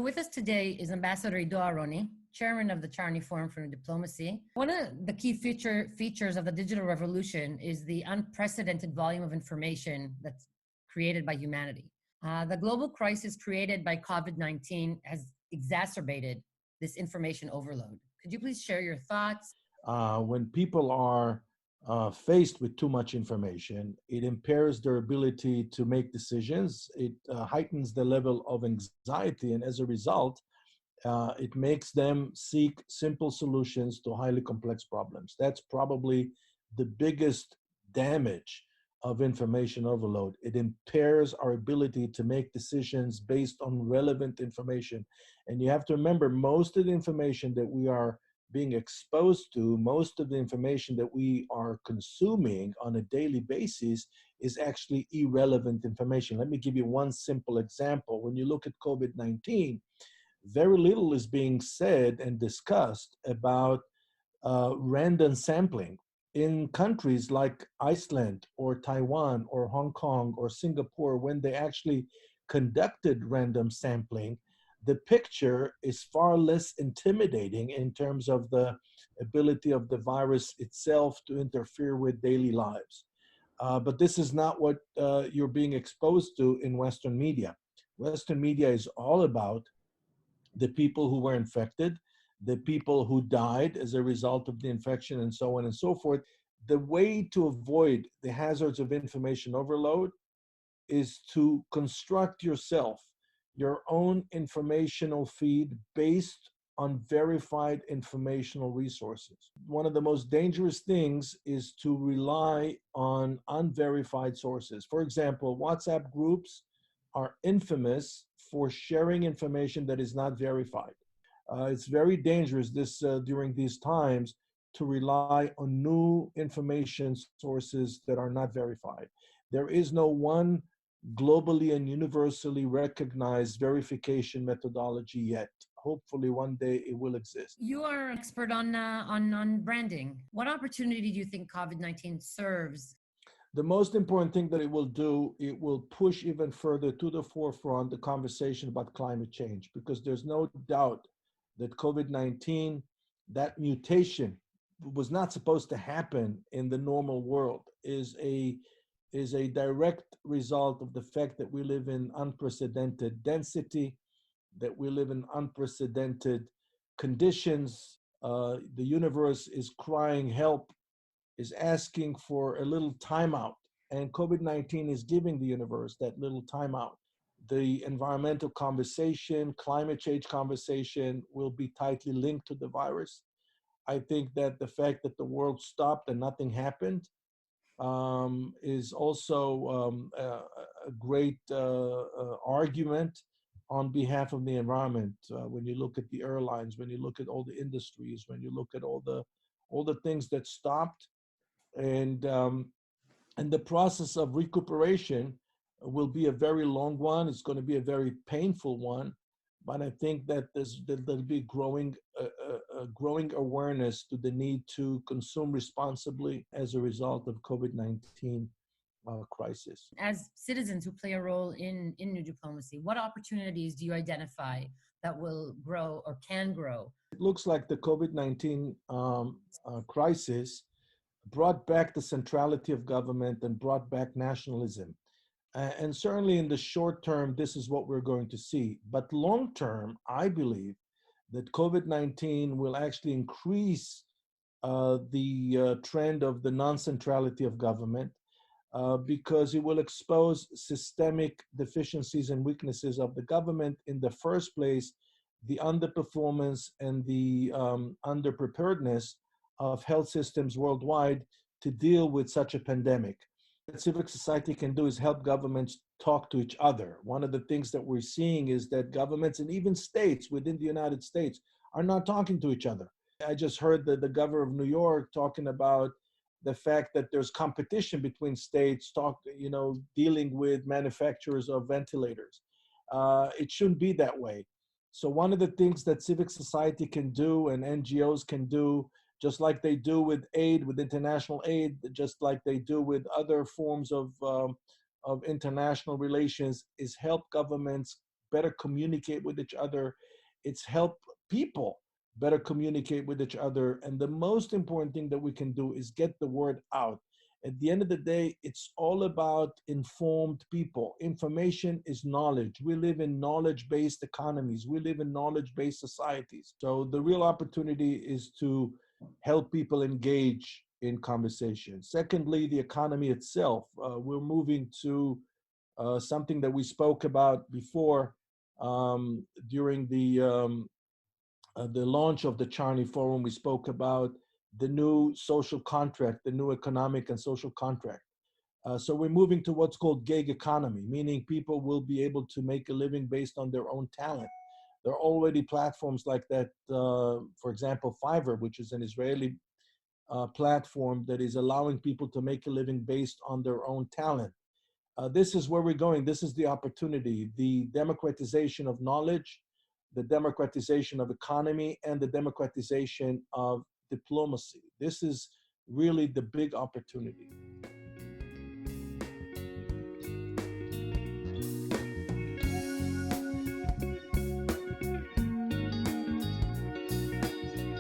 With us today is Ambassador Ido Aharoni, chairman of the Charney Forum for Diplomacy. One of the key features of the digital revolution is the unprecedented volume of information that's created by humanity. The global crisis created by COVID-19 has exacerbated this information overload. Could you please share your thoughts? When people are faced with too much information, it impairs their ability to make decisions. It heightens the level of anxiety, and as a result, it makes them seek simple solutions to highly complex problems. That's probably the biggest damage of information overload. It impairs our ability to make decisions based on relevant information. And you have to remember, most of the information that we are being exposed to, most of the information that we are consuming on a daily basis is actually irrelevant information. Let me give you one simple example. When you look at COVID-19, very little is being said and discussed about random sampling. In countries like Iceland or Taiwan or Hong Kong or Singapore, when they actually conducted random sampling, the picture is far less intimidating in terms of the ability of the virus itself to interfere with daily lives. But this is not what you're being exposed to in Western media. Western media is all about the people who were infected, the people who died as a result of the infection, and so on and so forth. The way to avoid the hazards of information overload is to construct yourself your own informational feed based on verified informational resources. One of the most dangerous things is to rely on unverified sources. For example, WhatsApp groups are infamous for sharing information that is not verified. It's very dangerous during these times to rely on new information sources that are not verified. There is no one globally and universally recognized verification methodology yet. Hopefully one day it will exist. You are an expert on branding. What opportunity do you think COVID-19 serves? The most important thing that it will do, it will push even further to the forefront the conversation about climate change, because there's no doubt that COVID-19, that mutation was not supposed to happen in the normal world, is a direct result of the fact that we live in unprecedented density, that we live in unprecedented conditions. The universe is crying help, is asking for a little timeout, and COVID-19 is giving the universe that little timeout. The environmental conversation, climate change conversation will be tightly linked to the virus. I think that the fact that the world stopped and nothing happened is also a great argument on behalf of the environment. When you look at the airlines, when you look at all the industries, when you look at all the things that stopped, and the process of recuperation will be a very long one. It's going to be a very painful one, but I think that there'll be growing awareness to the need to consume responsibly as a result of COVID-19 crisis. As citizens who play a role in new diplomacy, what opportunities do you identify that will grow or can grow? It looks like the COVID-19 crisis brought back the centrality of government and brought back nationalism. And certainly in the short term, this is what we're going to see. But long term, I believe that COVID-19 will actually increase the trend of the non-centrality of government because it will expose systemic deficiencies and weaknesses of the government. In the first place, the underperformance and the underpreparedness of health systems worldwide to deal with such a pandemic. What civic society can do is help governments talk to each other. One of the things that we're seeing is that governments and even states within the United States are not talking to each other. I just heard the governor of New York talking about the fact that there's competition between states, dealing with manufacturers of ventilators. It shouldn't be that way. So one of the things that civic society can do and NGOs can do, just like they do with aid, with international aid, just like they do with other forms of international relations, is help governments better communicate with each other. It's help people better communicate with each other. And the most important thing that we can do is get the word out. At the end of the day, it's all about informed people. Information is knowledge. We live in knowledge-based economies. We live in knowledge-based societies. So the real opportunity is to help people engage in conversation. Secondly, the economy itself. We're moving to something that we spoke about before during the launch of the Charney Forum. We spoke about the new social contract, the new economic and social contract. So we're moving to what's called gig economy, meaning people will be able to make a living based on their own talent. There are already platforms like that. For example, Fiverr, which is an Israeli platform that is allowing people to make a living based on their own talent. This is where we're going. This is the opportunity, the democratization of knowledge, the democratization of economy, and the democratization of diplomacy. This is really the big opportunity.